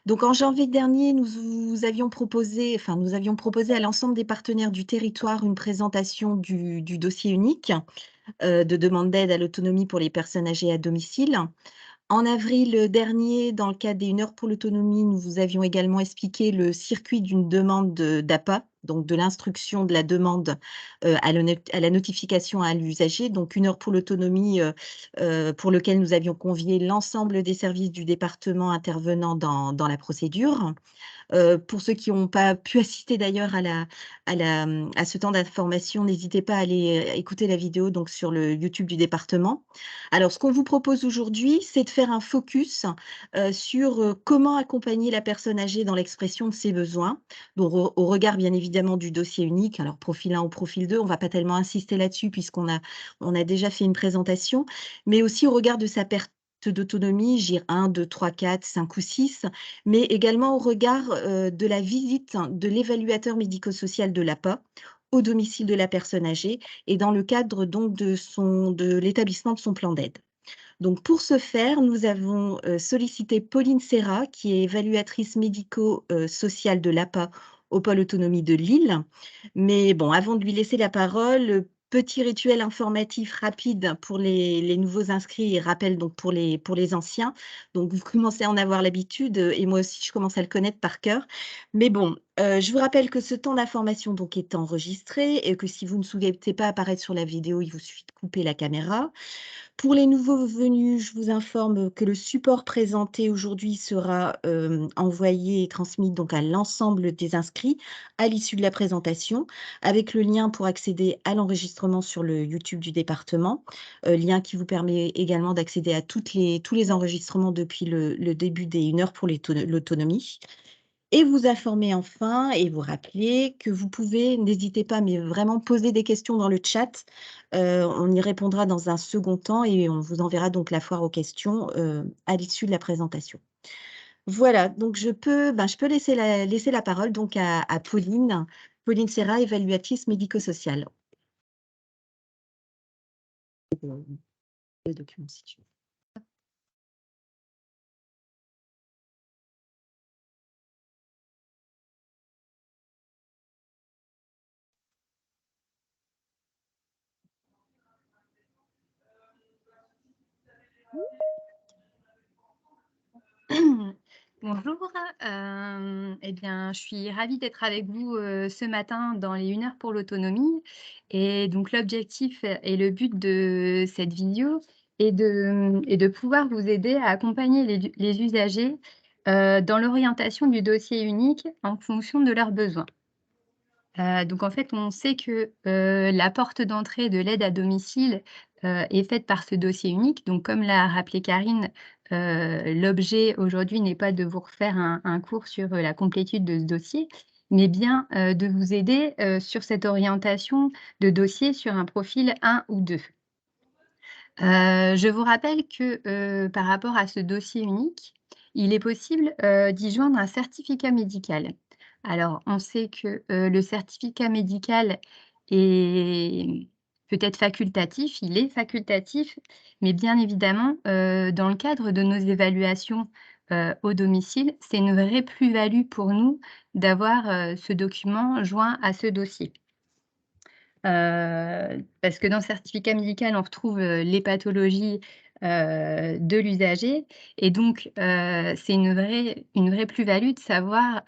Donc en janvier dernier, nous avions proposé à l'ensemble des partenaires du territoire une présentation du dossier unique, de demande d'aide à l'autonomie pour les personnes âgées à domicile. En avril dernier, dans le cadre des 1 heure pour l'autonomie, nous vous avions également expliqué le circuit d'une demande d'APA, donc de l'instruction de la demande, à la notification à l'usager, donc 1 heure pour l'autonomie, pour lequel nous avions convié l'ensemble des services du département intervenant dans la procédure. Pour ceux qui n'ont pas pu assister d'ailleurs à ce temps d'information, n'hésitez pas à aller, écouter la vidéo donc sur le YouTube du département. Alors ce qu'on vous propose aujourd'hui, c'est de faire un focus, sur, comment accompagner la personne âgée dans l'expression de ses besoins. Donc au regard bien évidemment du dossier unique, alors profil 1 ou profil 2, on ne va pas tellement insister là-dessus puisqu'on a déjà fait une présentation, mais aussi au regard de sa perte d'autonomie, GIR 1, 2, 3, 4, 5 ou 6, mais également au regard, de la visite de l'évaluateur médico-social de l'APA au domicile de la personne âgée et dans le cadre donc de l'établissement de son plan d'aide. Donc pour ce faire, nous avons, sollicité Pauline Serra, qui est évaluatrice médico-sociale de l'APA au pôle autonomie de Lille. Mais bon, avant de lui laisser la parole, petit rituel informatif rapide pour les nouveaux inscrits et rappel donc pour les anciens. Donc vous commencez à en avoir l'habitude, et moi aussi je commence à le connaître par cœur. Mais bon, je vous rappelle que ce temps d'information donc est enregistré et que si vous ne souhaitez pas apparaître sur la vidéo, il vous suffit de couper la caméra. Pour les nouveaux venus, je vous informe que le support présenté aujourd'hui sera, envoyé et transmis donc à l'ensemble des inscrits à l'issue de la présentation, avec le lien pour accéder à l'enregistrement sur le YouTube du département, lien qui vous permet également d'accéder à tous les enregistrements depuis le début des 1 heure pour l'autonomie. Et vous informer enfin et vous rappeler que vous pouvez, n'hésitez pas, mais vraiment poser des questions dans le chat. On y répondra dans un second temps et on vous enverra donc la foire aux questions, à l'issue de la présentation. Voilà, donc je peux laisser la parole donc à Pauline, Pauline Serra, évaluatrice médico-sociale. Le document si tu veux. Bonjour, eh bien, je suis ravie d'être avec vous, ce matin dans les 1 heure pour l'autonomie et donc l'objectif et le but de cette vidéo est de pouvoir vous aider à accompagner les usagers, dans l'orientation du dossier unique en fonction de leurs besoins. Donc en fait, on sait que, la porte d'entrée de l'aide à domicile, est faite par ce dossier unique. Donc comme l'a rappelé Karine, l'objet aujourd'hui n'est pas de vous refaire un cours sur, la complétude de ce dossier, mais bien, de vous aider, sur cette orientation de dossier sur un profil 1 ou 2. Je vous rappelle que, par rapport à ce dossier unique, il est possible, d'y joindre un certificat médical. Alors, on sait que, le certificat médical est peut-être facultatif, il est facultatif, mais bien évidemment, dans le cadre de nos évaluations, au domicile, c'est une vraie plus-value pour nous d'avoir, ce document joint à ce dossier. Parce que dans le certificat médical, on retrouve, les pathologies, de l'usager et donc c'est une vraie plus-value de savoir,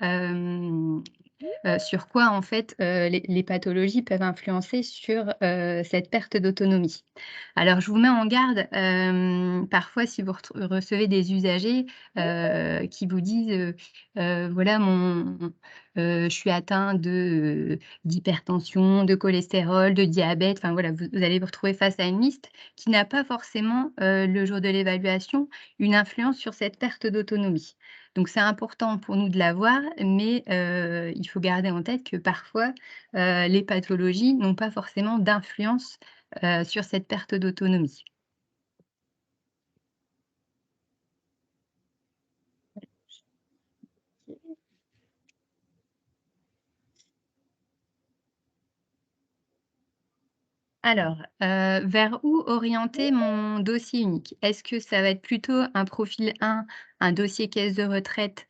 sur quoi en fait, les pathologies peuvent influencer sur, cette perte d'autonomie. Alors je vous mets en garde, parfois si vous recevez des usagers, qui vous disent, voilà je suis atteint d'hypertension, de cholestérol, de diabète, enfin voilà, vous allez vous retrouver face à une liste qui n'a pas forcément, le jour de l'évaluation, une influence sur cette perte d'autonomie. Donc c'est important pour nous de l'avoir, mais il faut garder en tête que parfois, les pathologies n'ont pas forcément d'influence, sur cette perte d'autonomie. Alors, vers où orienter mon dossier unique? Est-ce que ça va être plutôt un profil 1, un dossier caisse de retraite,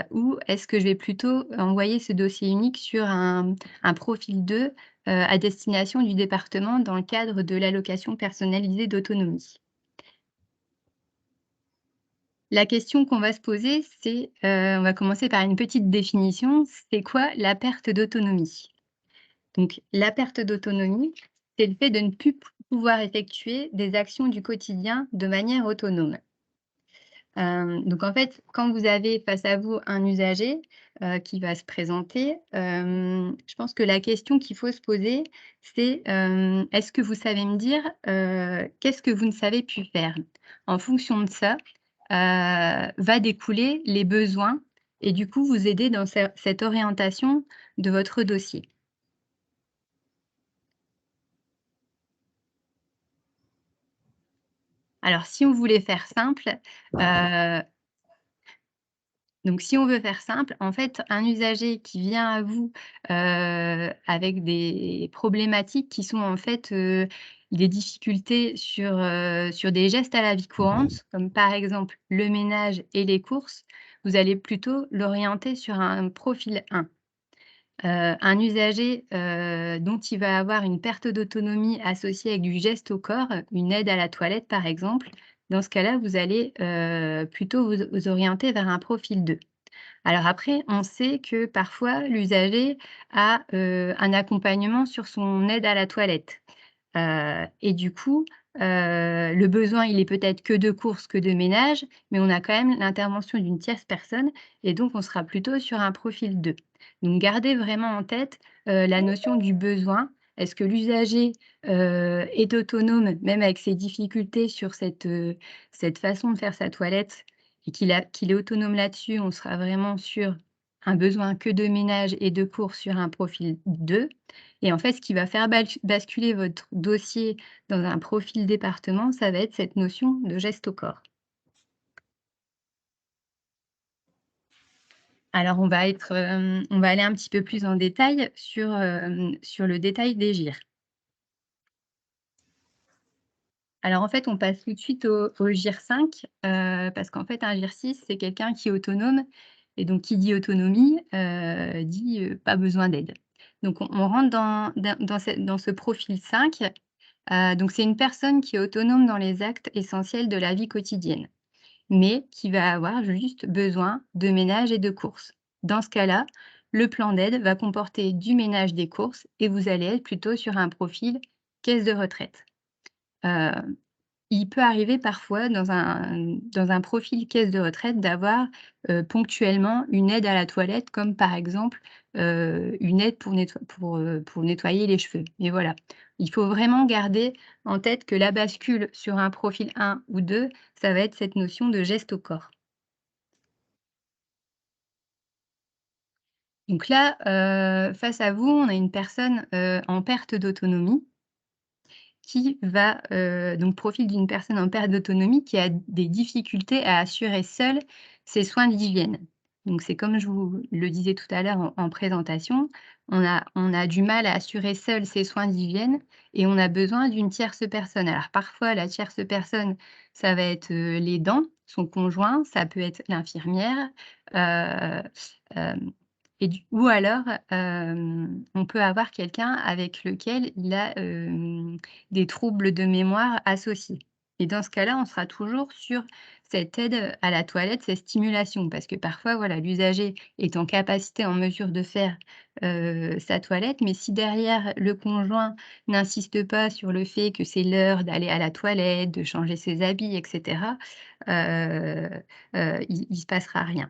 ou est-ce que je vais plutôt envoyer ce dossier unique sur un profil 2, à destination du département dans le cadre de l'allocation personnalisée d'autonomie? La question qu'on va se poser, c'est, on va commencer par une petite définition. C'est quoi la perte d'autonomie? Donc la perte d'autonomie, c'est le fait de ne plus pouvoir effectuer des actions du quotidien de manière autonome. Donc en fait, quand vous avez face à vous un usager, qui va se présenter, je pense que la question qu'il faut se poser, c'est, est-ce que vous savez me dire, qu'est-ce que vous ne savez plus faire? En fonction de ça, va découler les besoins et du coup vous aider dans cette orientation de votre dossier. Alors si on voulait faire simple, heu, donc si on veut faire simple, en fait, un usager qui vient à vous, avec des problématiques qui sont en fait, des difficultés sur des gestes à la vie courante, comme par exemple le ménage et les courses, vous allez plutôt l'orienter sur un profil 1. Un usager, dont il va avoir une perte d'autonomie associée avec du geste au corps, une aide à la toilette par exemple, dans ce cas-là, vous allez, plutôt vous orienter vers un profil 2. Alors après, on sait que parfois l'usager a, un accompagnement sur son aide à la toilette. Et du coup, le besoin, il est peut-être que de courses, que de ménage, mais on a quand même l'intervention d'une tierce personne et donc on sera plutôt sur un profil 2. Donc gardez vraiment en tête, la notion du besoin. Est-ce que l'usager, est autonome, même avec ses difficultés sur cette façon de faire sa toilette et qu'il est autonome là-dessus? On sera vraiment sur un besoin que de ménage et de courses sur un profil 2. Et en fait, ce qui va faire basculer votre dossier dans un profil département, ça va être cette notion de geste au corps. Alors on va aller un petit peu plus en détail sur le détail des GIR. Alors en fait, on passe tout de suite au GIR 5, parce qu'en fait un GIR 6, c'est quelqu'un qui est autonome et donc qui dit autonomie, dit, pas besoin d'aide. Donc on rentre dans ce profil 5. Donc c'est une personne qui est autonome dans les actes essentiels de la vie quotidienne, mais qui va avoir juste besoin de ménage et de courses. Dans ce cas-là, le plan d'aide va comporter du ménage, des courses et vous allez être plutôt sur un profil caisse de retraite. Heu Il peut arriver parfois dans un profil caisse de retraite d'avoir, ponctuellement une aide à la toilette comme par exemple, une aide pour nettoyer les cheveux. Mais voilà, il faut vraiment garder en tête que la bascule sur un profil 1 ou 2, ça va être cette notion de geste au corps. Donc là, face à vous, on a une personne, en perte d'autonomie qui va, donc profil d'une personne en perte d'autonomie qui a des difficultés à assurer seule ses soins d'hygiène. Donc c'est comme je vous le disais tout à l'heure en présentation, on a du mal à assurer seul ses soins d'hygiène et on a besoin d'une tierce personne. Alors parfois la tierce personne, ça va être, l'aidant, son conjoint, ça peut être l'infirmière, heu, hem ou alors, on peut avoir quelqu'un avec lequel il a, des troubles de mémoire associés et dans ce cas-là, on sera toujours sur cette aide, à la toilette, cette stimulation parce que parfois, voilà, l'usager est en capacité, en mesure de faire, sa toilette, mais si derrière le conjoint n'insiste pas sur le fait que c'est l'heure d'aller à la toilette, de changer ses habits et cetera, heu il se passera rien.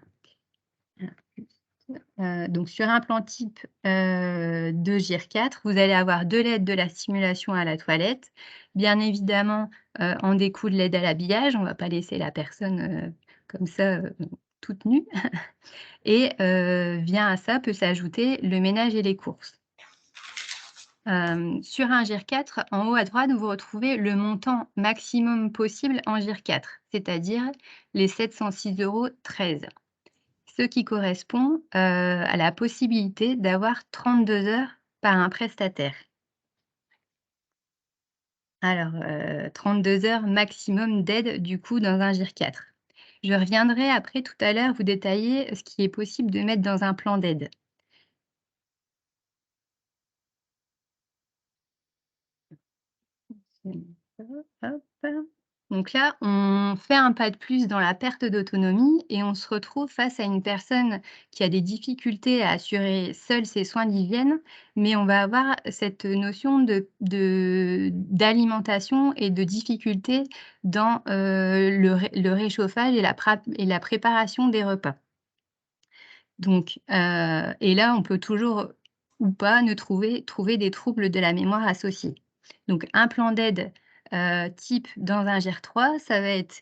Donc sur un plan type, de GIR 4, vous allez avoir de l'aide de la stimulation à la toilette. Bien évidemment, en découle l'aide à l'habillage, on ne va pas laisser la personne, comme ça, toute nue et vient à ça peut s'ajouter le ménage et les courses. Sur un GIR 4, en haut à droite, vous retrouvez le montant maximum possible en GIR 4, c'est-à-dire les 706,13 €. Ce qui correspond, à la possibilité d'avoir 32 heures par un prestataire. Alors, 32 heures maximum d'aide, du coup, dans un GIR 4. Je reviendrai après tout à l'heure vous détailler ce qui est possible de mettre dans un plan d'aide. Hop. Donc là, on fait un pas de plus dans la perte d'autonomie et on se retrouve face à une personne qui a des difficultés à assurer seule ses soins d'hygiène, mais on va avoir cette notion d'alimentation et de difficulté dans, le réchauffage et la préparation des repas. Donc, et là, on peut toujours ou pas ne trouver des troubles de la mémoire associés. Donc un plan d'aide, type dans un GIR 3, ça va être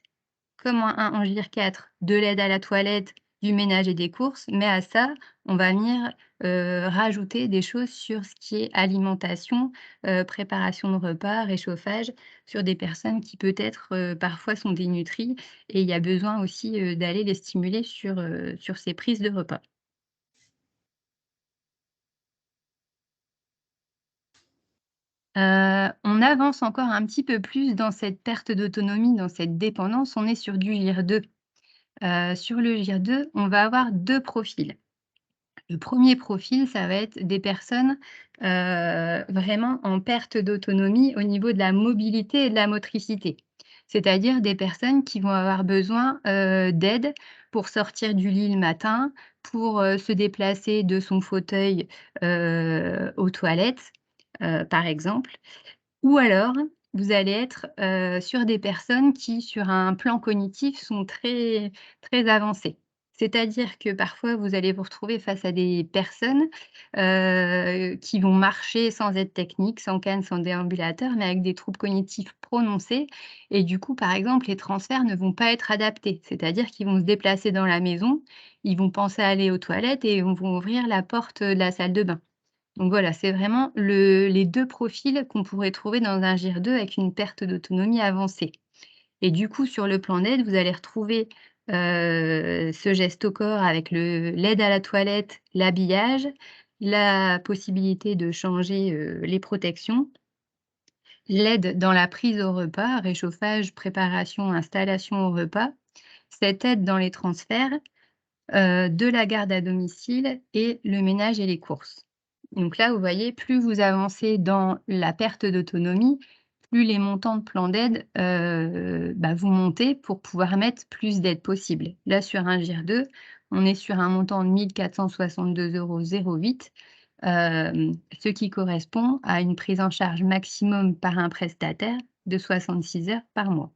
comme en GIR 4, de l'aide à la toilette, du ménage et des courses, mais à ça, on va venir, rajouter des choses sur ce qui est alimentation, préparation de repas, réchauffage, sur des personnes qui peut-être, parfois sont dénutries et il y a besoin aussi, d'aller les stimuler sur ces prises de repas. On avance encore un petit peu plus dans cette perte d'autonomie, dans cette dépendance, on est sur du GIR 2. Sur le GIR 2, on va avoir 2 profils. Le premier profil, ça va être des personnes, vraiment en perte d'autonomie au niveau de la mobilité et de la motricité. C'est-à-dire des personnes qui vont avoir besoin, d'aide pour sortir du lit le matin, pour, se déplacer de son fauteuil, aux toilettes, par exemple. Ou alors, vous allez être, sur des personnes qui, sur un plan cognitif, sont très très avancées. C'est-à-dire que parfois, vous allez vous retrouver face à des personnes, qui vont marcher sans aide technique, sans canne, sans déambulateur, mais avec des troubles cognitifs prononcés et du coup, par exemple, les transferts ne vont pas être adaptés. C'est-à-dire qu'ils vont se déplacer dans la maison, ils vont penser à aller aux toilettes et vont ouvrir la porte, de la salle de bain. Donc voilà, c'est vraiment les 2 profils qu'on pourrait trouver dans un GIR 2 avec une perte d'autonomie avancée et du coup, sur le plan d'aide, vous allez retrouver, ce geste au corps avec l'aide à la toilette, l'habillage, la possibilité de changer, les protections, l'aide dans la prise au repas, réchauffage, préparation, installation au repas, cette aide dans les transferts, de la garde à domicile et le ménage et les courses. Donc là, vous voyez, plus vous avancez dans la perte d'autonomie, plus les montants de plan d'aide, vous montez pour pouvoir mettre plus d'aide possible. Là, sur un GIR 2, on est sur un montant de 1 462,08 €, ce qui correspond à une prise en charge maximum par un prestataire de 66 heures par mois.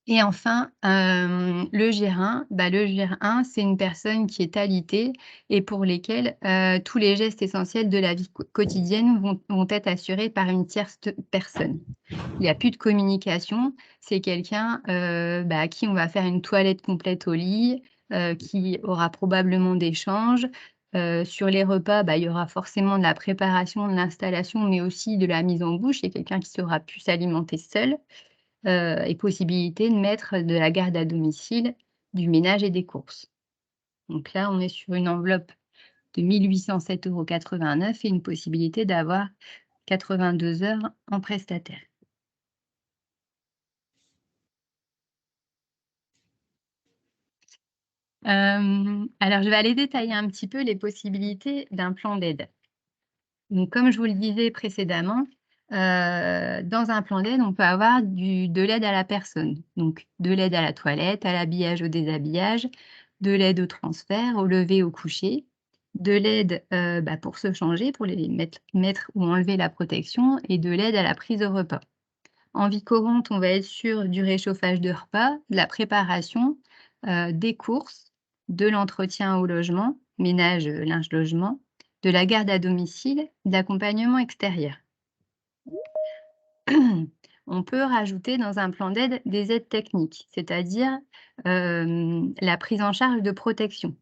Et enfin, le GIR 1, le GIR 1, c'est une personne qui est alitée et pour lesquelles, tous les gestes essentiels de la vie quotidienne vont être assurés par une tierce personne. Il y a plus de communication, c'est quelqu'un, à qui on va faire une toilette complète au lit, qui aura probablement des changes. Sur les repas, il y aura forcément de la préparation, de l'installation, mais aussi de la mise en bouche. C'est quelqu'un qui saura plus s'alimenter seul. Et possibilité de mettre de la garde à domicile, du ménage et des courses. Donc là, on est sur une enveloppe de 1 807,89 € et une possibilité d'avoir 82 heures en prestataire. Alors je vais aller détailler un petit peu les possibilités d'un plan d'aide. Donc comme je vous le disais précédemment, dans un plan d'aide, on peut avoir de l'aide à la personne, donc de l'aide à la toilette, à l'habillage, au déshabillage, de l'aide au transfert, au lever, au coucher, de l'aide, pour se changer, pour les mettre ou enlever la protection et de l'aide à la prise au repas. En vie courante, on va être sur du réchauffage de repas, de la préparation, des courses, de l'entretien au logement, ménage, linge, logement, de la garde à domicile, de l'accompagnement extérieur. On peut rajouter dans un plan d'aide des aides techniques, c'est-à-dire, la prise en charge de protection.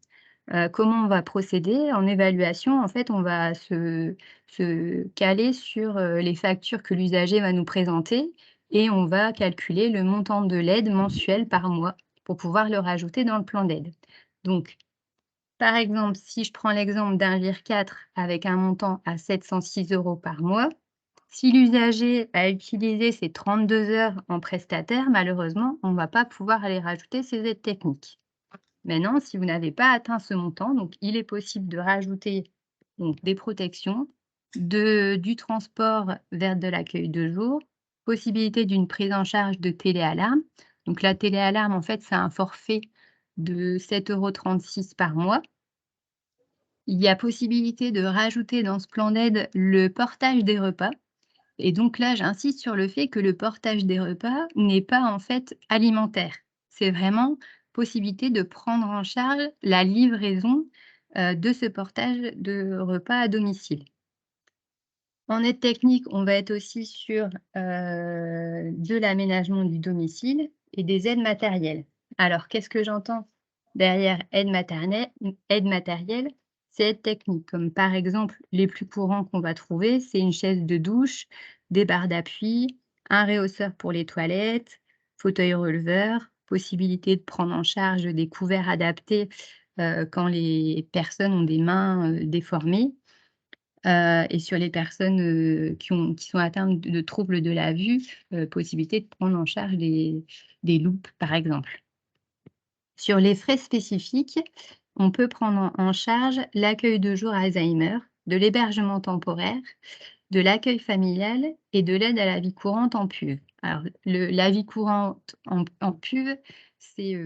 Comment on va procéder? En évaluation, en fait, on va se caler sur, les factures que l'usager va nous présenter et on va calculer le montant de l'aide mensuelle par mois pour pouvoir le rajouter dans le plan d'aide. Donc Par exemple, si je prends l'exemple d'un VIR4 avec un montant à 706 € par mois, si l'usager a utilisé ses 32 heures en prestataire, malheureusement, on ne va pas pouvoir aller rajouter ces aides techniques. Maintenant, si vous n'avez pas atteint ce montant, donc il est possible de rajouter donc des protections, du transport vers de l'accueil de jour, possibilité d'une prise en charge de téléalarme. Donc la téléalarme, en fait, c'est un forfait de 7,36 € par mois. Il y a possibilité de rajouter dans ce plan d'aide le portage des repas. Et donc là, j'insiste sur le fait que le portage des repas n'est pas en fait alimentaire. C'est vraiment possibilité de prendre en charge la livraison, de ce portage de repas à domicile. En aide technique, on va être aussi sur, de l'aménagement du domicile et des aides matérielles. Alors qu'est-ce que j'entends derrière aide matérielle? C'est aide technique, comme par exemple les plus courants qu'on va trouver, c'est une chaise de douche, des barres d'appui, un réhausseur pour les toilettes, fauteuil releveur, possibilité de prendre en charge des couverts adaptés, quand les personnes ont des mains, déformées. Et sur les personnes, qui sont atteintes de troubles de la vue, possibilité de prendre en charge des loupes, par exemple. Sur les frais spécifiques, on peut prendre en charge l'accueil de jour Alzheimer, de l'hébergement temporaire, de l'accueil familial et de l'aide à la vie courante en PUV. Alors la vie courante en PUV, c'est,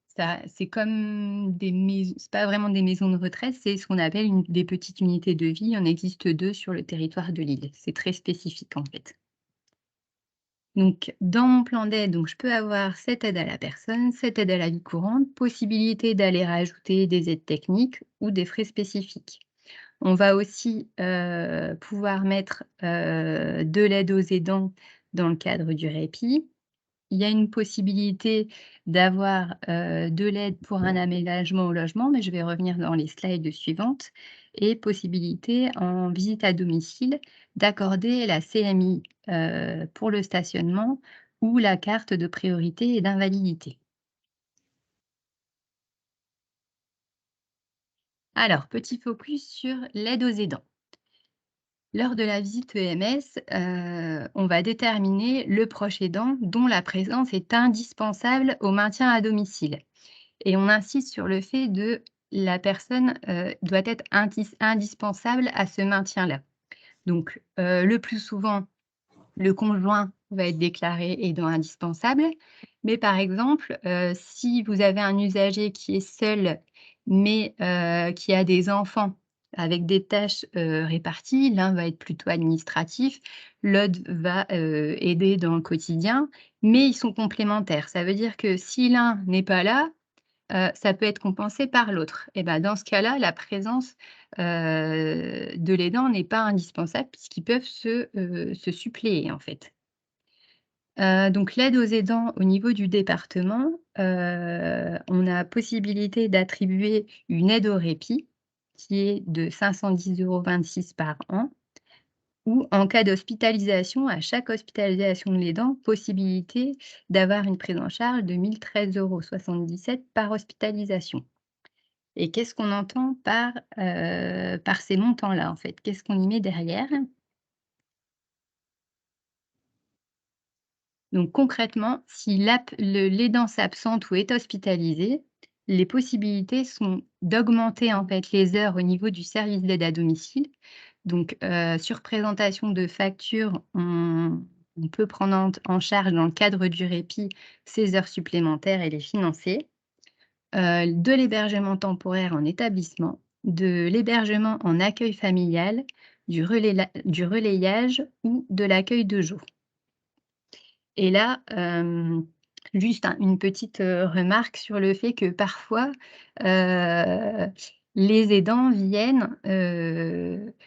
ça c'est comme des mais c'est pas vraiment des maisons de retraite, c'est ce qu'on appelle des petites unités de vie. Il en existe 2 sur le territoire de l'île. C'est très spécifique, en fait. Donc dans mon plan d'aide, donc je peux avoir cette aide à la personne, cette aide à la vie courante, possibilité d'aller rajouter des aides techniques ou des frais spécifiques. On va aussi, pouvoir mettre, de l'aide aux aidants dans le cadre du répit. Il y a une possibilité d'avoir, de l'aide pour un aménagement au logement, mais je vais revenir dans les slides suivantes et possibilité en visite à domicile d'accorder la CMI, pour le stationnement ou la carte de priorité et d'invalidité. Alors, petit focus sur l'aide aux aidants. Lors de la visite EMS, on va déterminer le proche aidant dont la présence est indispensable au maintien à domicile. Et on insiste sur le fait de la personne, doit être indispensable à ce maintien-là. Donc, le plus souvent, le conjoint va être déclaré aidant indispensable. Mais par exemple, si vous avez un usager qui est seul, mais, qui a des enfants avec des tâches, réparties, l'un va être plutôt administratif, l'autre va, aider dans le quotidien, mais ils sont complémentaires. Ça veut dire que si l'un n'est pas là, ça peut être compensé par l'autre et ben, dans ce cas-là, la présence, de l'aidant n'est pas indispensable puisqu'ils peuvent se suppléer, en fait. Donc l'aide aux aidants au niveau du département, on a possibilité d'attribuer une aide au répit qui est de 510,26 € par an ou en cas d'hospitalisation, à chaque hospitalisation de l'aidant, possibilité d'avoir une prise en charge de 1 013,77 € par hospitalisation. Et qu'est-ce qu'on entend par ces montants-là, en fait? Qu'est-ce qu'on y met derrière? Donc concrètement, si l'aidant s'absente ou est hospitalisé, les possibilités sont d'augmenter, en fait, les heures au niveau du service d'aide à domicile. Donc, sur présentation de facture, on peut prendre en charge dans le cadre du répit ces heures supplémentaires et les financer. De l'hébergement temporaire en établissement, de l'hébergement en accueil familial, du relayage ou de l'accueil de jour. Et là, juste une petite, remarque sur le fait que parfois, heu, les aidants viennent,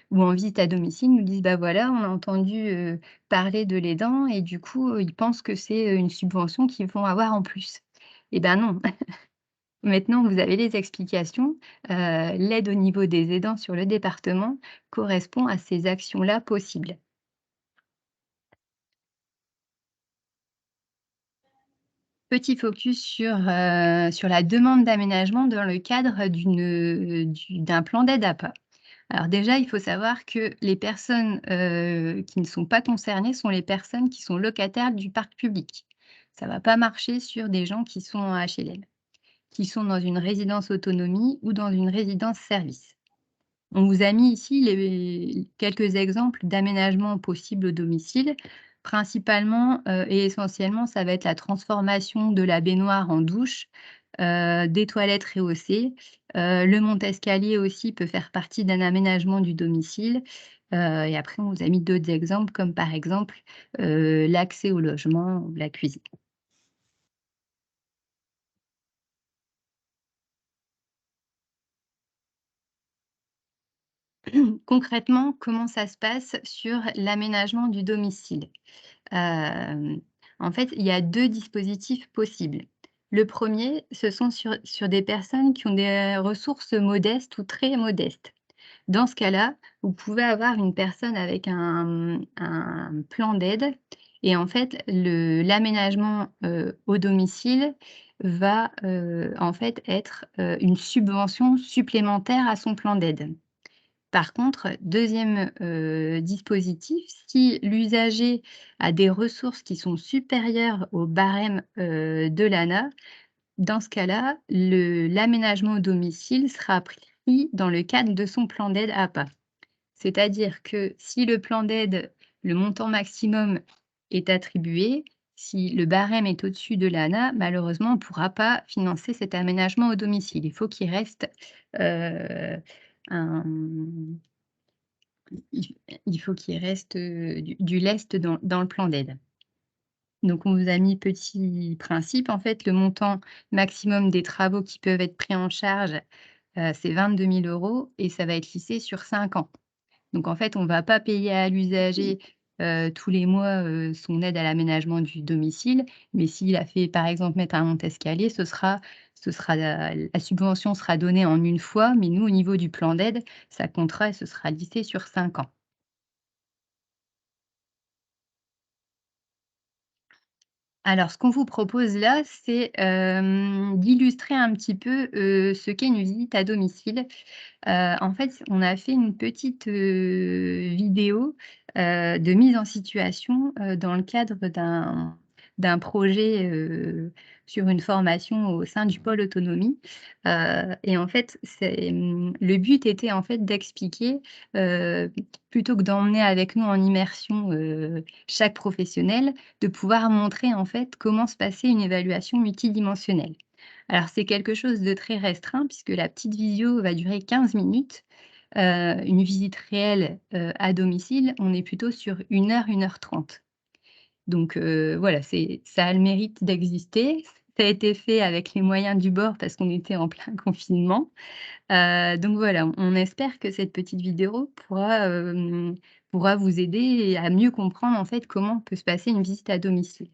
ou en visite à domicile, nous disent: «Bah, voilà, on a entendu, parler de l'aidant et du coup, ils pensent que c'est, une subvention qu'ils vont avoir en plus». Et ben non! Maintenant vous avez les explications, l'aide au niveau des aidants sur le département correspond à ces actions-là possibles. Petit focus sur la demande d'aménagement dans le cadre d'un plan d'aide APA. Alors déjà, il faut savoir que les personnes, qui ne sont pas concernées sont les personnes qui sont locataires du parc public. Ça va pas marcher sur des gens qui sont en HLM, qui sont dans une résidence autonomie ou dans une résidence service. On vous a mis ici quelques exemples d'aménagements possibles au domicile. Principalement, et essentiellement, ça va être la transformation de la baignoire en douche, des toilettes rehaussées. Le monte-escalier aussi peut faire partie d'un aménagement du domicile. Et après, on vous a mis d'autres exemples comme par exemple, l'accès au logement ou la cuisine. Concrètement, comment ça se passe sur l'aménagement du domicile? Hem, En fait, il y a 2 dispositifs possibles. Le premier, ce sont sur des personnes qui ont des ressources modestes ou très modestes. Dans ce cas-là, vous pouvez avoir une personne avec un plan d'aide et en fait, l'aménagement, au domicile va, en fait, être, une subvention supplémentaire à son plan d'aide. Par contre, deuxième dispositif, si l'usager a des ressources qui sont supérieures au barème, de l'ANA, dans ce cas-là, l'aménagement au domicile sera pris dans le cadre de son plan d'aide APA. C'est-à-dire que si le plan d'aide, le montant maximum est attribué, si le barème est au-dessus de l'ANA, malheureusement, on ne pourra pas financer cet aménagement au domicile. Il faut qu'il reste, un il il faut qu'il reste, du lest dans le plan d'aide. Donc on vous a mis petit principe, en fait, le montant maximum des travaux qui peuvent être pris en charge, c'est 22 000 € et ça va être lissé sur 5 ans. Donc en fait, on ne va pas payer à l'usager, tous les mois, son aide à l'aménagement du domicile, mais s'il a fait, par exemple, mettre un monte-escalier, ce sera la subvention sera donnée en une fois, mais nous, au niveau du plan d'aide, ça comptera et ce sera lissé sur 5 ans. Alors, ce qu'on vous propose là, c'est, d'illustrer un petit peu, ce qu'est une visite à domicile. En fait, on a fait une petite, vidéo, de mise en situation, dans le cadre d'un projet, sur une formation au sein du pôle autonomie. Et en fait, le but était, en fait, d'expliquer, heu, plutôt que d'emmener avec nous en immersion, chaque professionnel, de pouvoir montrer, en fait, comment se passait une évaluation multidimensionnelle. Alors c'est quelque chose de très restreint puisque la petite visio va durer 15 minutes. Une visite réelle, à domicile, on est plutôt sur 1 heure 30. Donc voilà, ça a le mérite d'exister. Ça a été fait avec les moyens du bord parce qu'on était en plein confinement. Donc voilà, on espère que cette petite vidéo pourra vous aider à mieux comprendre, en fait, comment peut se passer une visite à domicile.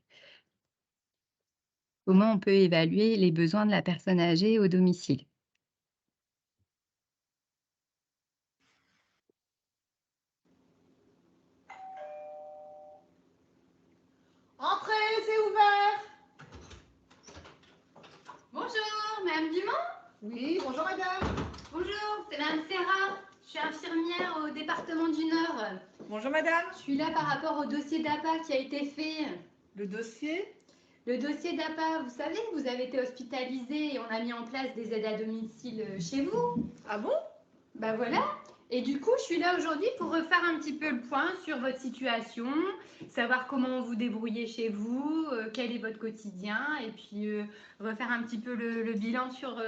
Comment on peut évaluer les besoins de la personne âgée au domicile. Entrez, c'est ouvert. Bonjour, Madame Dumont? Oui, bonjour madame. Bonjour, c'est Madame Serra. Je suis infirmière au département du Nord. Bonjour madame. Je suis là par rapport au dossier d'APA qui a été fait. Le dossier? Le dossier d'APA, vous savez, vous avez été hospitalisé et on a mis en place des aides à domicile chez vous. Ah bon? Bah voilà. Et du coup, je suis là aujourd'hui pour refaire un petit peu le point sur votre situation, savoir comment vous débrouillez chez vous, quel est votre quotidien, et puis refaire un petit peu le bilan sur.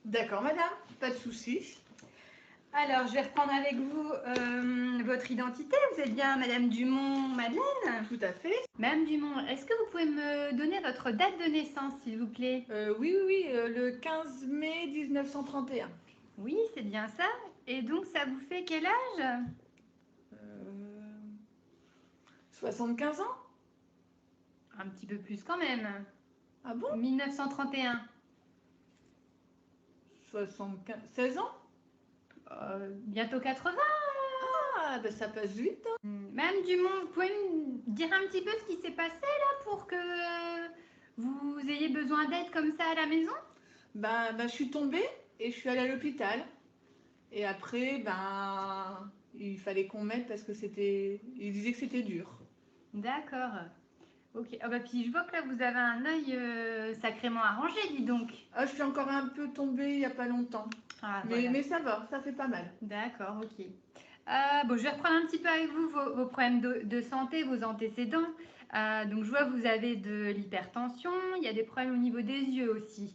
D'accord madame, pas de souci. Alors, je vais reprendre avec vous votre identité. Vous êtes bien Madame Dumont-Madeleine? Tout à fait. Madame Dumont, est-ce que vous pouvez me donner votre date de naissance, s'il vous plaît? Oui, le 15 mai 1931. Oui, c'est bien ça. Et donc, ça vous fait quel âge? 75 ans? Un petit peu plus quand même. Ah bon? 1931. 75... 16 ans? Bientôt 80. Ah, ben ça passe vite, hein. Madame Dumont, vous pouvez me dire un petit peu ce qui s'est passé là pour que vous ayez besoin d'aide comme ça à la maison? Je suis tombée et je suis allée à l'hôpital. Et après, il fallait qu'on m'aide parce que il disait que c'était dur. D'accord. Ok. Ah bah puis je vois que là vous avez un œil sacrément arrangé, dis donc. Ah, je suis encore un peu tombée il n'y a pas longtemps. Ah, voilà. Mais ça va, ça fait pas mal. D'accord, ok. Bon, je vais reprendre un petit peu avec vous vos problèmes de santé, vos antécédents. Donc, je vois que vous avez de l'hypertension, il y a des problèmes au niveau des yeux aussi,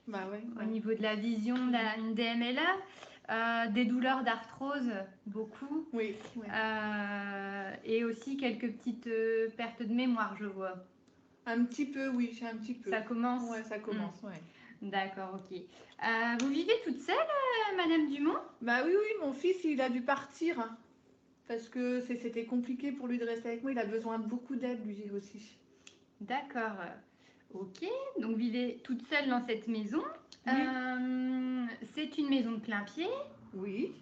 Bah ouais. au niveau de la vision, une DMLA, des douleurs d'arthrose, beaucoup, Oui. et aussi quelques petites pertes de mémoire, je vois. Un petit peu, oui, j'ai un petit peu. Ça commence? Ouais, ça commence, ouais. D'accord, ok. Vous vivez toute seule, Madame Dumont? Bah oui, mon fils, il a dû partir parce que c'était compliqué pour lui de rester avec moi. Il a besoin de beaucoup d'aide, lui aussi. D'accord. Ok. Donc, vous vivez toute seule dans cette maison. Oui. C'est une maison de plein pied. Oui.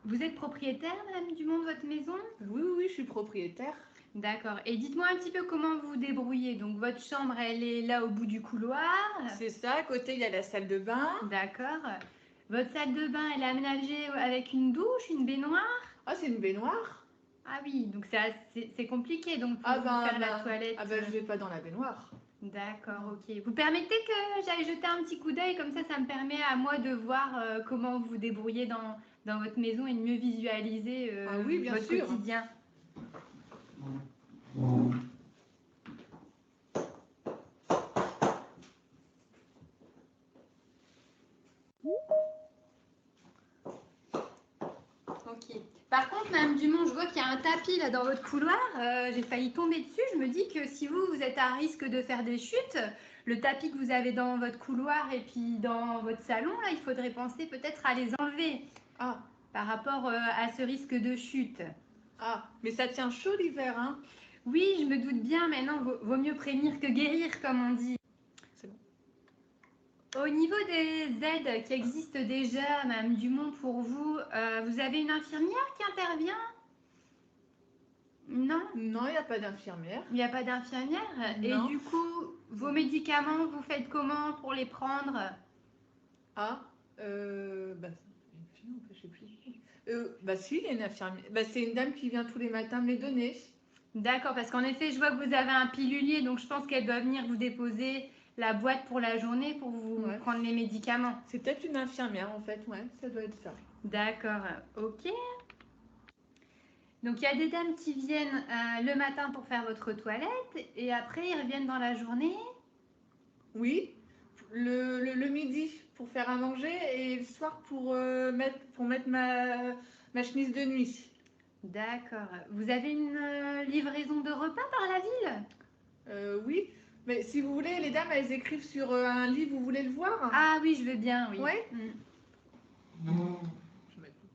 Vous êtes propriétaire, Madame Dumont, de votre maison? Oui, je suis propriétaire. D'accord. Et dites-moi un petit peu comment vous vous débrouillez. Donc, votre chambre, elle est là au bout du couloir. C'est ça, à côté, il y a la salle de bain. D'accord. Votre salle de bain, elle est aménagée avec une douche, une baignoire? Ah, c'est une baignoire? Ah oui, donc c'est compliqué donc pour Ah vous faire la toilette. je vais pas dans la baignoire. D'accord, ok. Vous permettez que j'aille jeter un petit coup d'œil, comme ça me permet à moi de voir comment vous vous débrouillez dans votre maison et de mieux visualiser oui, bien votre sûr. quotidien. Ok. Par contre, Madame Dumont, je vois qu'il y a un tapis là dans votre couloir. J'ai failli tomber dessus. Je me dis que si vous êtes à risque de faire des chutes, le tapis que vous avez dans votre couloir et puis dans votre salon, là, il faudrait penser peut-être à les enlever. Ah. Par rapport à ce risque de chute. Ah, mais ça tient chaud l'hiver, hein? Oui, je me doute bien, mais non, vaut mieux prévenir que guérir, comme on dit. C'est bon. Au niveau des aides qui existent déjà, Madame Dumont, pour vous, vous avez une infirmière qui intervient? Non? Non, il n'y a pas d'infirmière. Il n'y a pas d'infirmière? Et Non. du coup, vos médicaments, vous faites comment pour les prendre? Ah, je sais plus. Si, il y a une infirmière. C'est une dame qui vient tous les matins me les donner. D'accord, parce qu'en effet, je vois que vous avez un pilulier, donc je pense qu'elle doit venir vous déposer la boîte pour la journée pour vous prendre les médicaments. C'est peut-être une infirmière en fait, ouais, ça doit être ça. D'accord, ok. Donc il y a des dames qui viennent le matin pour faire votre toilette et après ils reviennent dans la journée? Oui, le midi pour faire à manger et le soir pour mettre ma chemise de nuit. D'accord. Vous avez une livraison de repas par la ville? Oui, mais si vous voulez, les dames, elles écrivent sur un livre, vous voulez le voir? Ah oui, je veux bien, oui. Ouais. Je m'écoute.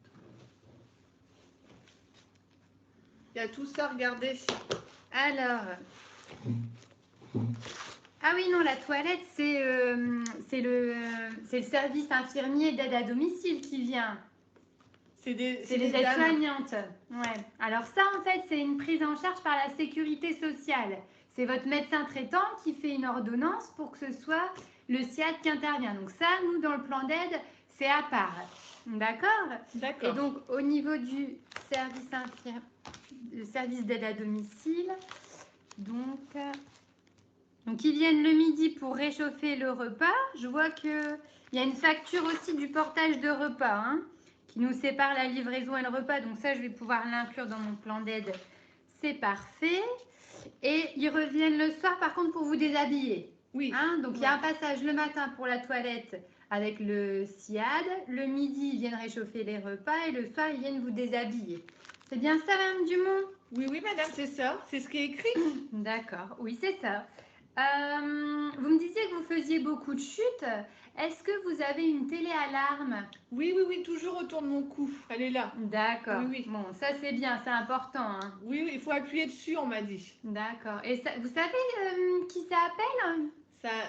Il y a tout ça, regardez. Alors. Ah oui, non, la toilette, c'est le service infirmier d'aide à domicile qui vient. C'est les aides-soignantes. Ouais. Alors ça, en fait, c'est une prise en charge par la sécurité sociale. C'est votre médecin traitant qui fait une ordonnance pour que ce soit le SIAD qui intervient. Donc ça, nous, dans le plan d'aide, c'est à part. D'accord? D'accord. Et donc, au niveau du service d'aide à domicile, donc ils viennent le midi pour réchauffer le repas. Je vois qu'il y a une facture aussi du portage de repas, hein, qui nous sépare la livraison et le repas. Donc ça, je vais pouvoir l'inclure dans mon plan d'aide. C'est parfait. Et ils reviennent le soir, par contre, pour vous déshabiller. Oui. Hein, donc il y a un passage le matin pour la toilette avec le SIAD. Le midi, ils viennent réchauffer les repas. Et le soir, ils viennent vous déshabiller. C'est bien ça, Madame Dumont? Oui, madame, c'est ça. C'est ce qui est écrit. D'accord. Oui, c'est ça. Vous me disiez que vous faisiez beaucoup de chutes. Est-ce que vous avez une télé-alarme? Oui, toujours autour de mon cou. Elle est là. D'accord. Oui. Bon, ça c'est bien, c'est important, hein. Oui, il faut appuyer dessus, on m'a dit. D'accord. Et ça, vous savez qui ça appelle?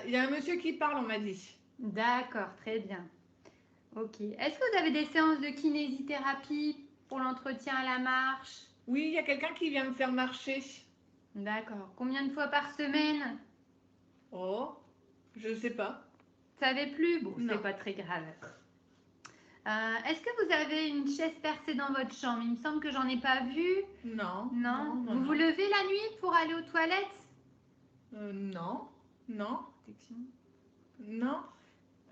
Il y a un monsieur qui parle, on m'a dit. D'accord, très bien. Ok. Est-ce que vous avez des séances de kinésithérapie pour l'entretien à la marche? Oui, il y a quelqu'un qui vient me faire marcher. D'accord. Combien de fois par semaine? Oh, je sais pas. Vous savez plus? Bon, c'est Non. pas très grave. Est-ce que vous avez une chaise percée dans votre chambre? Il me semble que j'en ai pas vu. Non, Non. non, non, Vous vous non. levez la nuit pour aller aux toilettes? Non, non, Protection. non.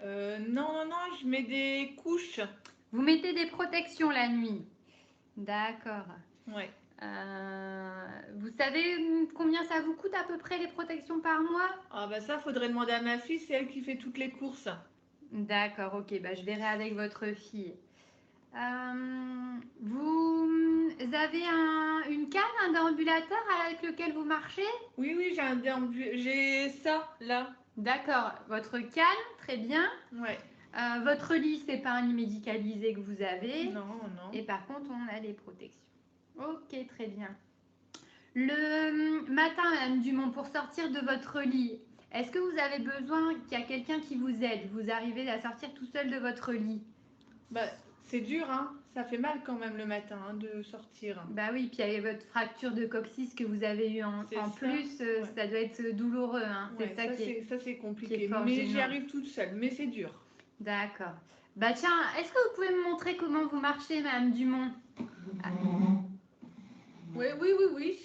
Non, non, non, je mets des couches. Vous mettez des protections la nuit? D'accord. Ouais. Vous savez combien ça vous coûte à peu près les protections par mois? Ah bah ça, faudrait demander à ma fille, c'est elle qui fait toutes les courses. D'accord, ok, bah, je verrai avec votre fille. Vous avez une canne, un déambulateur avec lequel vous marchez? Oui, oui, j'ai ça, là. D'accord, votre canne, très bien. Ouais. Votre lit, c'est pas un lit médicalisé que vous avez. Non, non. Et par contre, on a les protections. Ok, très bien. Le matin, Madame Dumont, pour sortir de votre lit, est-ce que vous avez besoin qu'il y a quelqu'un qui vous aide? Vous arrivez à sortir tout seul de votre lit? Bah, c'est dur, hein. Ça fait mal quand même le matin hein, de sortir. Bah oui, puis il y avait votre fracture de coccyx que vous avez eue en C'est ça, plus, ouais. ça doit être douloureux, hein. Ouais, C'est ça qui est c'est compliqué. fort Mais j'y gênant. arrive toute seule, mais c'est dur. D'accord. Bah tiens, est-ce que vous pouvez me montrer comment vous marchez, Madame Dumont? Oui, oui, oui, oui.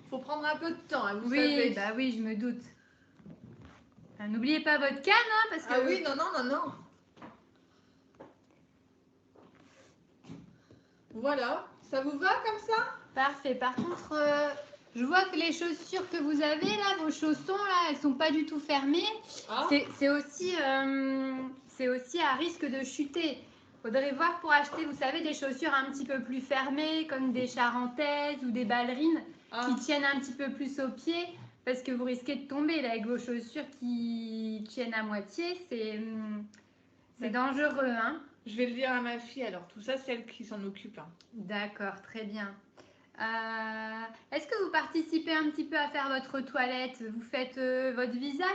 Faut prendre un peu de temps, hein, vous Oui, savez. bah oui, je me doute. N'oubliez pas votre canne, hein, parce que... Ah oui, non, non, non, non. Voilà, ça vous va comme ça? Parfait. Par contre, je vois que les chaussures que vous avez là, vos chaussons là, elles sont pas du tout fermées. Ah, C'est aussi à risque de chuter. Faudrait voir pour acheter, vous savez, des chaussures un petit peu plus fermées, comme des charentaises ou des ballerines, ah. qui tiennent un petit peu plus aux pieds, parce que vous risquez de tomber là avec vos chaussures qui tiennent à moitié. C'est dangereux, hein. Je vais le dire à ma fille alors. Tout ça, c'est elle qui s'en occupe. Hein. D'accord, très bien. Est-ce que vous participez un petit peu à faire votre toilette? Vous faites votre visage?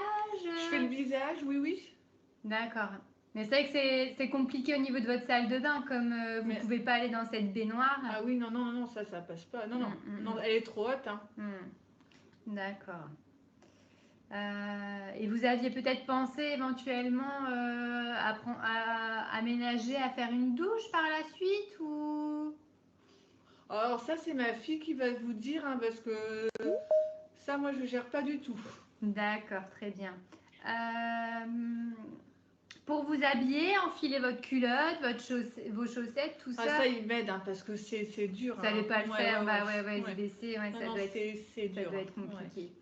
Je fais le visage, oui, oui. D'accord. Mais c'est vrai que c'est compliqué au niveau de votre salle de bain, comme vous ne pouvez pas aller dans cette baignoire. Ah oui, non, non, non, ça passe pas. Non, non, non, elle est trop haute. Hein. D'accord. Et vous aviez peut-être pensé éventuellement à aménager, à faire une douche par la suite ou... Alors ça, c'est ma fille qui va vous dire, hein, parce que ça, moi, je gère pas du tout. D'accord, très bien. Pour vous habiller, enfiler votre culotte, vos chaussettes, tout Ah, ça. ça, il m'aide, hein, parce que c'est dur. Vous savez hein. pas le faire, bah ouais, ouais. se baisser, ouais, Non, ça non, doit être, c'est ça dur. doit être hein. compliqué.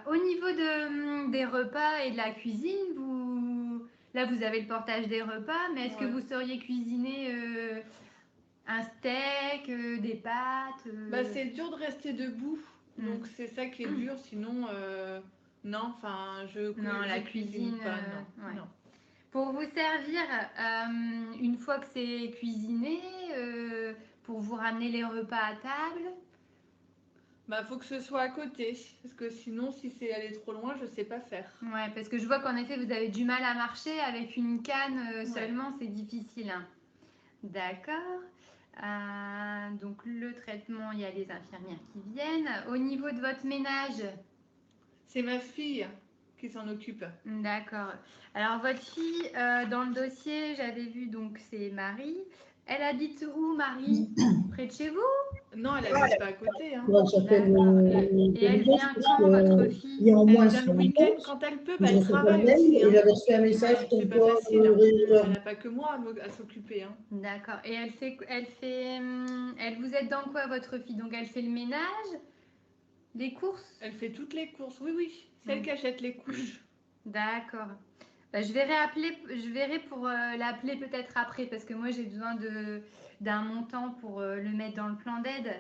Au niveau des repas et de la cuisine, là vous avez le portage des repas, mais est-ce que Ouais. vous sauriez cuisiner un steak, des pâtes Bah, c'est dur de rester debout, donc c'est ça qui est dur. Sinon, non, enfin, Non, la cuisine pas, non, ouais. non. Pour vous servir, une fois que c'est cuisiné, pour vous ramener les repas à table. Bah, faut que ce soit à côté, parce que sinon, si c'est aller trop loin, je sais pas faire. Ouais, parce que je vois qu'en effet, vous avez du mal à marcher avec une canne Ouais. seulement, c'est difficile. Hein. D'accord. Donc le traitement, il y a les infirmières qui viennent. Au niveau de votre ménage, C'est ma fille qui s'en occupe. d'accord. Alors votre fille, dans le dossier, j'avais vu donc c'est Marie. Elle habite où, Marie? Près de chez vous? Non, elle habite pas à côté. Hein. Bon, ça fait Et elle vient quand, votre fille? il y a en moins Elle vient sur le un week-end compte. quand elle peut, Je bah, ne elle sais pas le travaille mail aussi. et Hein. j'avais reçu un message Ouais, comme c'est pas quoi facile. Hein. ouvrir. Elle n'a pas que moi à s'occuper. Hein. D'accord. Et elle vous aide dans quoi, votre fille? Donc elle fait le ménage, les courses? Elle fait toutes les courses, oui, oui. C'est elle qui achète les couches. D'accord. Bah, je verrai pour l'appeler peut-être après parce que moi j'ai besoin d'un montant pour le mettre dans le plan d'aide.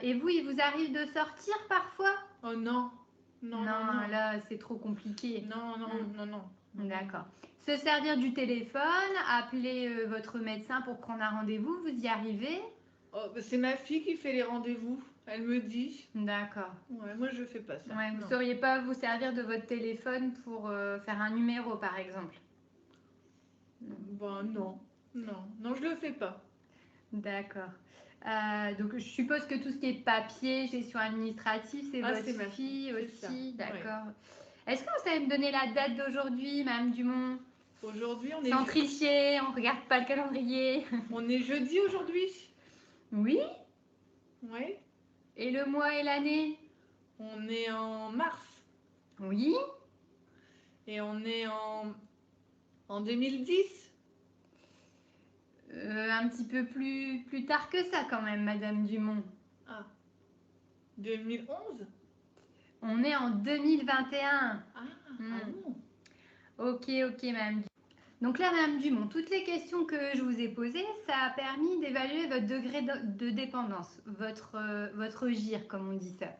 Et vous, il vous arrive de sortir parfois? Oh non. Non, non, non. Là c'est trop compliqué. Non, non, non, non. D'accord. Se servir du téléphone, appeler votre médecin pour prendre un rendez-vous, vous y arrivez? Oh, bah, c'est ma fille qui fait les rendez-vous. Elle me dit. D'accord. Ouais, moi je fais pas ça. Ouais, vous ne non. sauriez pas vous servir de votre téléphone pour faire un numéro par exemple? Ben non, non, non, je le fais pas. D'accord. Donc je suppose que tout ce qui est papier, gestion administrative, c'est Ah, c'est votre ma fille, fille c'est ça. aussi? Ouais. D'accord. Est-ce que vous savez me donner la date d'aujourd'hui, Madame Dumont? Aujourd'hui, Sans tricher, on regarde pas le calendrier. on est jeudi aujourd'hui. Oui? Oui. Et le mois et l'année? On est en mars Oui? et on est en 2010. Un petit peu plus tard que ça quand même, Madame Dumont. Ah, 2011. On est en 2021. Ah, Hmm. ah bon. Ok, Madame Dumont. Donc là, Madame Dumont, toutes les questions que je vous ai posées, ça a permis d'évaluer votre degré de dépendance, votre GIR, comme on dit ça.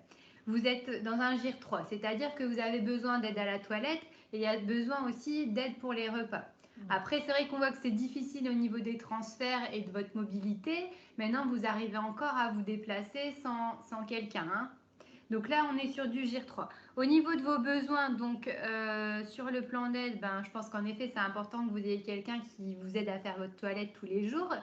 Vous êtes dans un GIR 3, c'est-à-dire que vous avez besoin d'aide à la toilette et il y a besoin aussi d'aide pour les repas. Après, c'est vrai qu'on voit que c'est difficile au niveau des transferts et de votre mobilité. Maintenant, vous arrivez encore à vous déplacer sans quelqu'un, hein. Donc là, on est sur du GIR 3. Au niveau de vos besoins, donc sur le plan d'aide, ben, je pense qu'en effet, c'est important que vous ayez quelqu'un qui vous aide à faire votre toilette tous les jours.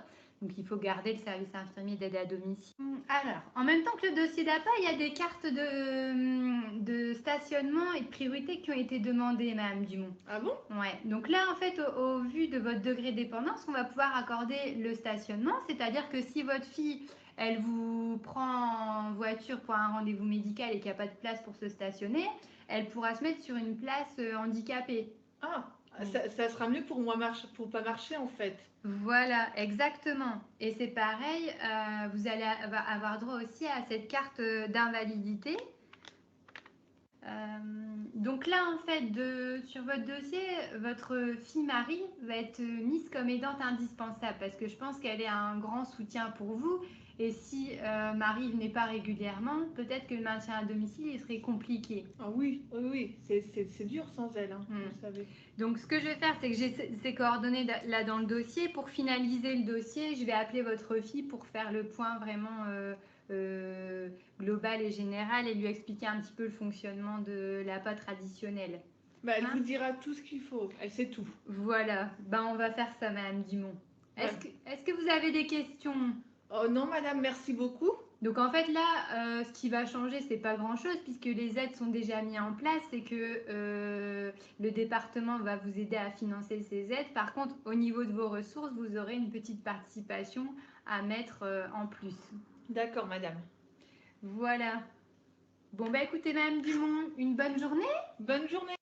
Donc il faut garder le service infirmier d'aide à domicile. Alors, en même temps que le dossier d'appât, il y a des cartes de stationnement et de priorité qui ont été demandées, Madame Dumont. Ah bon? Ouais. Donc là, en fait, au vu de votre degré de dépendance, on va pouvoir accorder le stationnement. C'est-à-dire que si votre fille, elle vous prend en voiture pour un rendez-vous médical et qu'il n'y a pas de place pour se stationner, elle pourra se mettre sur une place handicapée. Ah, ça sera mieux pour moi pour pas marcher en fait. Voilà, exactement. Et c'est pareil, vous allez avoir droit aussi à cette carte d'invalidité. Donc là, en fait, sur votre dossier, votre fille Marie va être mise comme aidante indispensable parce que je pense qu'elle est un grand soutien pour vous. Et si Marie venait pas régulièrement, peut-être que le maintien à domicile il serait compliqué. Ah oui, oui, c'est dur sans elle, hein, vous savez. Donc ce que je vais faire, c'est que j'ai ces coordonnées là dans le dossier. Pour finaliser le dossier, je vais appeler votre fille pour faire le point vraiment global et général et lui expliquer un petit peu le fonctionnement de l'APA traditionnel. Bah, elle vous dira tout ce qu'il faut, elle sait tout. Voilà, ben, on va faire ça, Madame Dumont. Est-ce que vous avez des questions? Oh non, madame, merci beaucoup. Donc en fait là, ce qui va changer, c'est pas grand-chose puisque les aides sont déjà mises en place et que le département va vous aider à financer ces aides. Par contre, au niveau de vos ressources, vous aurez une petite participation à mettre en plus. D'accord, madame. Voilà. Bon, bah écoutez, Madame Dumont, une bonne journée. Bonne journée.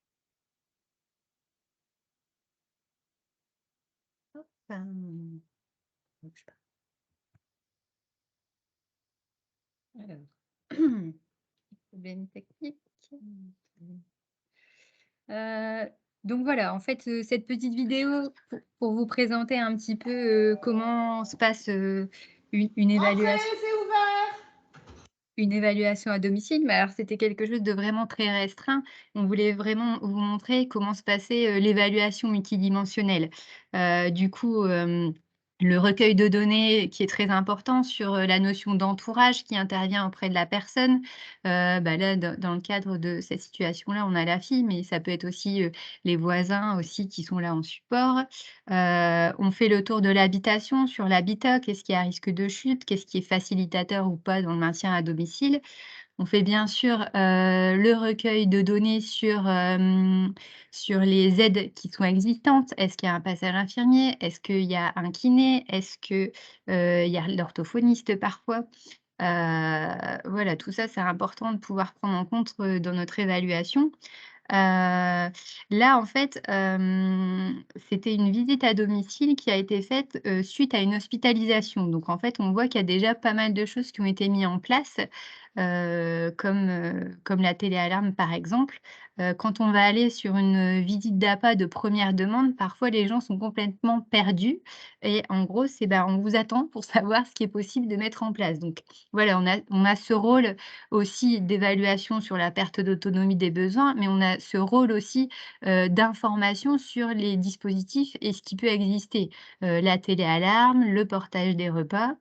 Problème technique. Donc voilà, en fait, cette petite vidéo pour vous présenter un petit peu comment se passe une évaluation. Entrez, c'est ouvert. Une évaluation à domicile, mais alors c'était quelque chose de vraiment très restreint. On voulait vraiment vous montrer comment se passait, l'évaluation multidimensionnelle. Du coup, le recueil de données qui est très important sur, la notion d'entourage qui intervient auprès de la personne. Bah, là, dans le cadre de cette situation-là, on a la fille, mais ça peut être aussi, les voisins aussi qui sont là en support. On fait le tour de l'habitation sur l'habitat, qu'est-ce qui est à risque de chute, qu'est-ce qui est facilitateur ou pas dans le maintien à domicile. On fait bien sûr, le recueil de données sur les aides qui sont existantes. Est-ce qu'il y a un passage infirmier? Est-ce qu'il y a un kiné? Est-ce que, il y a l'orthophoniste parfois? Voilà, tout ça, c'est important de pouvoir prendre en compte, dans notre évaluation. Là, en fait, c'était une visite à domicile qui a été faite, suite à une hospitalisation. Donc en fait, on voit qu'il y a déjà pas mal de choses qui ont été mis en place, comme la téléalarme, par exemple. Quand on va aller sur une visite d'appât de première demande, parfois les gens sont complètement perdus et en gros, c'est, bah, on vous attend pour savoir ce qui est possible de mettre en place. Donc voilà, on a ce rôle aussi d'évaluation sur la perte d'autonomie des besoins, mais on a ce rôle aussi, d'information sur les dispositifs et ce qui peut exister. La téléalarme, le portage des repas.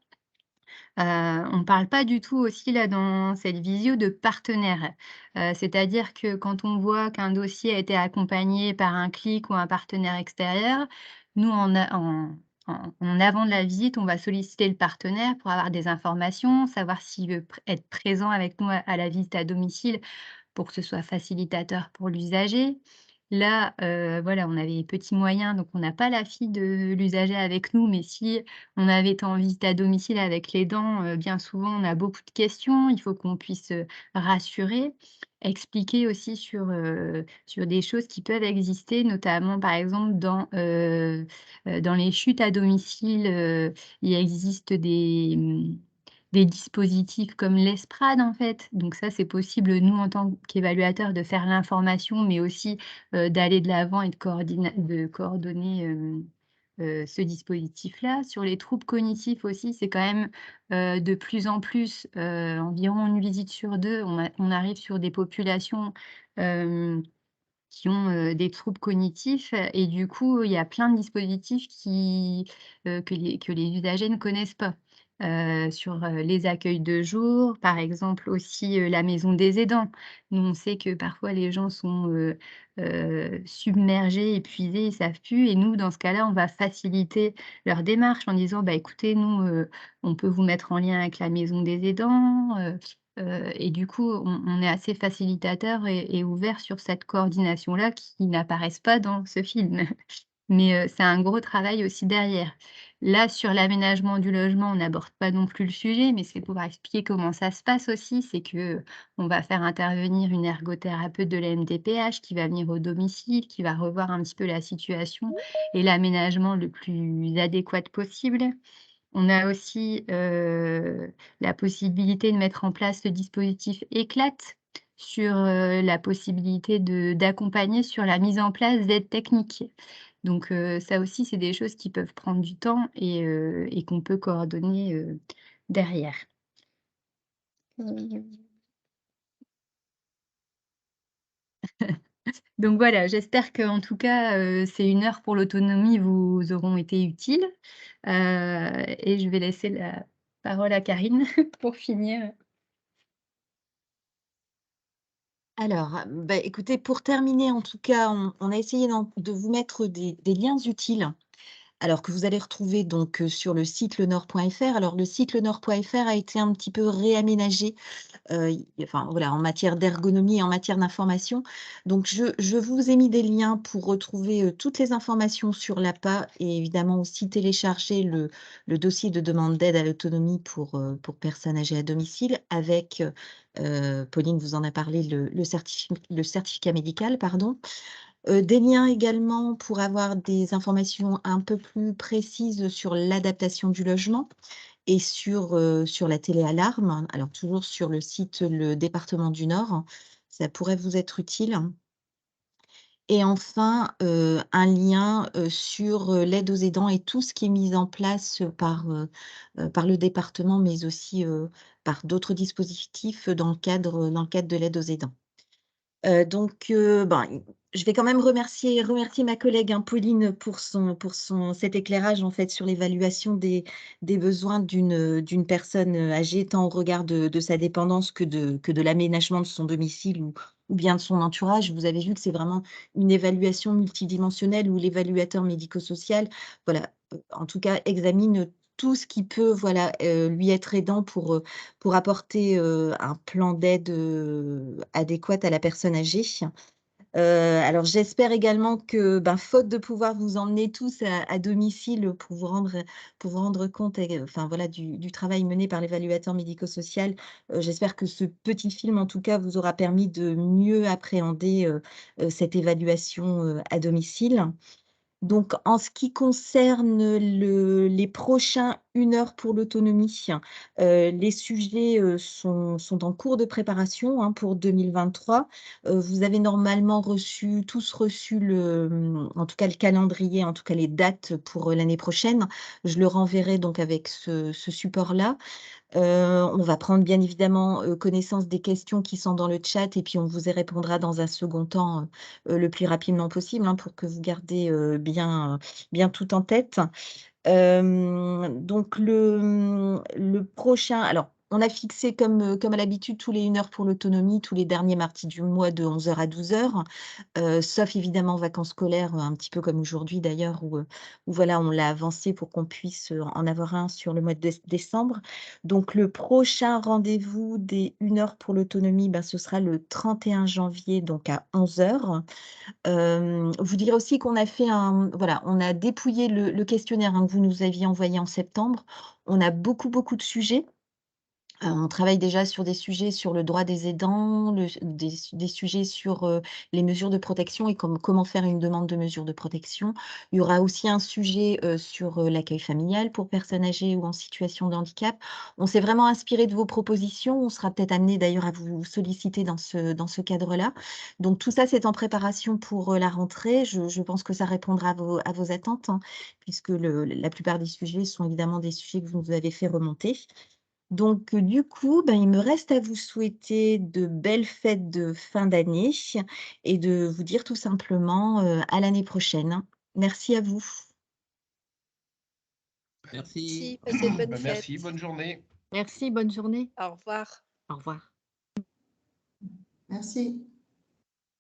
On ne parle pas du tout aussi là dans cette visio de partenaire. C'est-à-dire que quand on voit qu'un dossier a été accompagné par un CLIC ou un partenaire extérieur, nous en en avant de la visite, on va solliciter le partenaire pour avoir des informations, savoir s'il veut être présent avec nous à la visite à domicile pour que ce soit facilitateur pour l'usager. Là, voilà, on avait petits moyens, donc on n'a pas la fille de l'usager avec nous, mais si on avait été en visite à domicile avec l'aidant, bien souvent, on a beaucoup de questions. Il faut qu'on puisse, rassurer, expliquer aussi sur des choses qui peuvent exister, notamment, par exemple, dans les chutes à domicile, il existe des dispositifs comme l'Esprad, en fait. Donc ça, c'est possible, nous, en tant qu'évaluateurs, de faire l'information, mais aussi, d'aller de l'avant et de coordonner, ce dispositif-là. Sur les troubles cognitifs aussi, c'est quand même, de plus en plus, environ une visite sur 2, on arrive sur des populations, hem, qui ont, des troubles cognitifs et du coup, il y a plein de dispositifs que les usagers ne connaissent pas. Sur, les accueils de jour, par exemple aussi, la maison des aidants. Nous, on sait que parfois les gens sont, submergés, épuisés, ils savent plus et nous, dans ce cas-là, on va faciliter leur démarche en disant: «Bah, écoutez, nous, on peut vous mettre en lien avec la maison des aidants», et du coup, on est assez facilitateur et ouvert sur cette coordination-là qui n'apparaissent pas dans ce film. Mais, c'est un gros travail aussi derrière. Là, sur l'aménagement du logement, on n'aborde pas non plus le sujet, mais c'est pour expliquer comment ça se passe aussi. C'est que on va faire intervenir une ergothérapeute de la MDPH qui va venir au domicile, qui va revoir un petit peu la situation et l'aménagement le plus adéquat possible. On a aussi, la possibilité de mettre en place le dispositif Éclate sur, la possibilité d'accompagner sur la mise en place d'aides techniques. Donc, ça aussi, c'est des choses qui peuvent prendre du temps et qu'on peut coordonner, derrière. Donc voilà, j'espère qu'en tout cas, ces 1 heure pour l'autonomie vous auront été utiles, et je vais laisser la parole à Karine pour finir. Alors, bah, écoutez, pour terminer, en tout cas, on a essayé de vous mettre des liens utiles. Alors que vous allez retrouver donc, sur le site lenord.fr. Alors le site lenord.fr a été un petit peu réaménagé, i enfin voilà, en matière d'ergonomie et en matière d'information. Donc je vous ai mis des liens pour retrouver, toutes les informations sur l'APA et évidemment aussi télécharger le dossier de demande d'aide à l'autonomie pour personnes âgées à domicile avec, Pauline vous en a parlé, le certificat médical, pardon. Des liens également pour avoir des informations un peu plus précises sur l'adaptation du logement et sur la téléalarme. Alors toujours sur le site Le Département du Nord, ça pourrait vous être utile. Et enfin, un lien, sur, l'aide aux aidants et tout ce qui est mis en place, par le département, mais aussi, par d'autres dispositifs, dans le cadre de l'aide aux aidants. Ben, je vais quand même remercier ma collègue, hein, Pauline, pour cet éclairage, en fait, sur l'évaluation des besoins d'une personne, âgée, tant au regard de sa dépendance que de l'aménagement de son domicile ou bien de son entourage. Vous avez vu que c'est vraiment une évaluation multidimensionnelle où l'évaluateur médico-social, voilà, en tout cas, examine tout ce qui peut, voilà, lui être aidant pour apporter, un plan d'aide, adéquat à la personne âgée. Alors j'espère également que, ben, faute de pouvoir vous emmener tous à domicile pour vous rendre compte enfin voilà du travail mené par l'évaluateur médico-social, j'espère que ce petit film en tout cas vous aura permis de mieux appréhender, cette évaluation, à domicile. Donc, en ce qui concerne les prochains 1 heure pour l'autonomie, les sujets, sont en cours de préparation, hein, pour 2023. Vous avez normalement tous reçu en tout cas le calendrier, en tout cas les dates pour, l'année prochaine. Je le renverrai donc avec ce support-là. On va prendre bien évidemment, connaissance des questions qui sont dans le chat et puis on vous y répondra dans un second temps, le plus rapidement possible, hein, pour que vous gardiez, bien tout en tête. Donc le prochain alors On a fixé comme à l'habitude tous les 1 heure pour l'autonomie, tous les derniers mardis du mois de 11 heures à 12 heures, sauf évidemment vacances scolaires, un petit peu comme aujourd'hui d'ailleurs où voilà, on l'a avancé pour qu'on puisse, en avoir un sur le mois de décembre. Donc le prochain rendez-vous des 1 heure pour l'autonomie, ben, ce sera le 31 janvier, donc à 11 heures. Vous dire aussi qu'on a fait voilà, on a dépouillé le questionnaire, hein, que vous nous aviez envoyé en septembre. On a beaucoup, beaucoup de sujets. On travaille déjà sur des sujets sur le droit des aidants, des sujets sur, les mesures de protection et comment faire une demande de mesure de protection. Il y aura aussi un sujet, sur, l'accueil familial pour personnes âgées ou en situation de handicap. On s'est vraiment inspiré de vos propositions. On sera peut-être amené d'ailleurs à vous solliciter dans ce cadre-là. Donc tout ça, c'est en préparation pour, la rentrée. Je pense que ça répondra à vos attentes, hein, puisque la plupart des sujets sont évidemment des sujets que vous nous avez fait remonter. Donc, du coup, ben, il me reste à vous souhaiter de belles fêtes de fin d'année et de vous dire tout simplement, à l'année prochaine. Merci à vous. Merci, Merci. passez de bonnes Bah, merci, fêtes. bonne journée. Merci, bonne journée. Au revoir. Au revoir. Merci.